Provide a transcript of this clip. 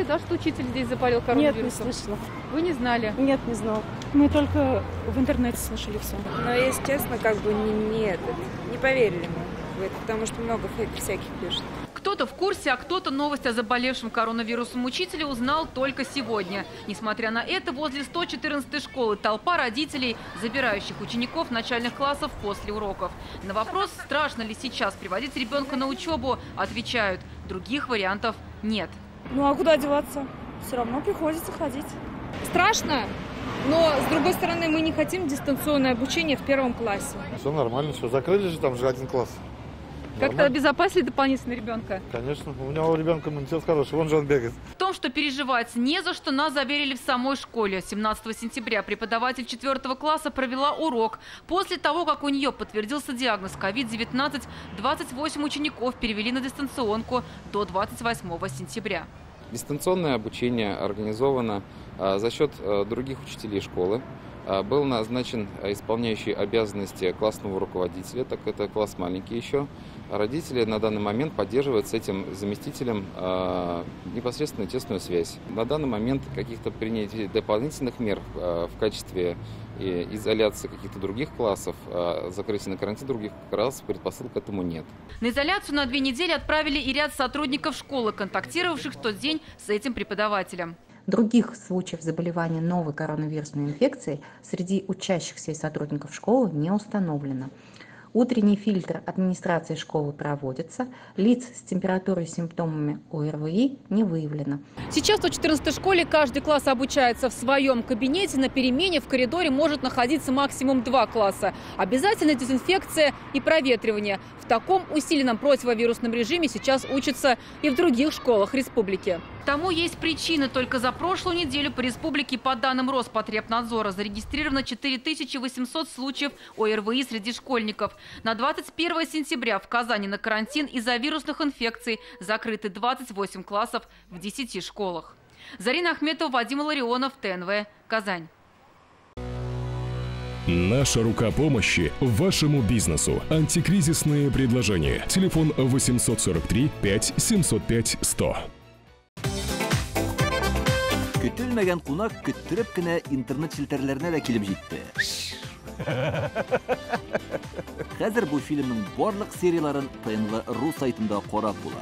слышали, да, что учитель здесь заболел коронавирусом? Нет, не слышала. Вы не знали? Нет, не знал. Мы только в интернете слышали все. Но, если честно, не поверили мы в это, потому что много фейков всяких пишут. Кто-то в курсе, а кто-то новость о заболевшем коронавирусом учителе узнал только сегодня. Несмотря на это, возле 114-й школы толпа родителей, забирающих учеников начальных классов после уроков. На вопрос, страшно ли сейчас приводить ребенка на учебу, отвечают, других вариантов нет. Ну а куда деваться? Все равно приходится ходить. Страшно, но, с другой стороны, мы не хотим дистанционное обучение в 1 классе. Все нормально, все. Закрыли же там же 1 класс. Как-то обезопасили дополнительно ребенка? Конечно. У меня у ребенка иммунитет хороший, вон же он бегает. В том, что переживать не за что, нас заверили в самой школе. 17 сентября преподаватель 4 класса провела урок. После того, как у нее подтвердился диагноз COVID-19, 28 учеников перевели на дистанционку до 28 сентября. Дистанционное обучение организовано за счет других учителей школы. Был назначен исполняющий обязанности классного руководителя, так это класс маленький еще. Родители на данный момент поддерживают с этим заместителем непосредственно тесную связь. На данный момент каких-то принятия дополнительных мер в качестве изоляции каких-то других классов, закрытия на карантин других классов, предпосылок к этому нет. На изоляцию на 2 недели отправили и ряд сотрудников школы, контактировавших в тот день с этим преподавателем. Других случаев заболевания новой коронавирусной инфекцией среди учащихся и сотрудников школы не установлено. Утренний фильтр администрации школы проводится. Лиц с температурой и симптомами ОРВИ не выявлено. Сейчас в 114-й школе каждый класс обучается в своем кабинете. На перемене в коридоре может находиться максимум 2 класса. Обязательно дезинфекция и проветривание. В таком усиленном противовирусном режиме сейчас учатся и в других школах республики. Тому есть причины. Только за прошлую неделю по республике, по данным Роспотребнадзора, зарегистрировано 4800 случаев ОРВИ среди школьников. На 21 сентября в Казани на карантин из-за вирусных инфекций закрыты 28 классов в 10 школах. Зарина Ахметова, Вадим Ларионов, ТНВ, Казань. Наша рука помощи вашему бизнесу. Антикризисные предложения. Телефон 843 5 705 100. Көтелмәгән кунак көттөреп кенә интернет челтәрләренә дә килеп җитте. Хәзер бу фильмның барлык серияларын ТНВ.ру сайтында карап була.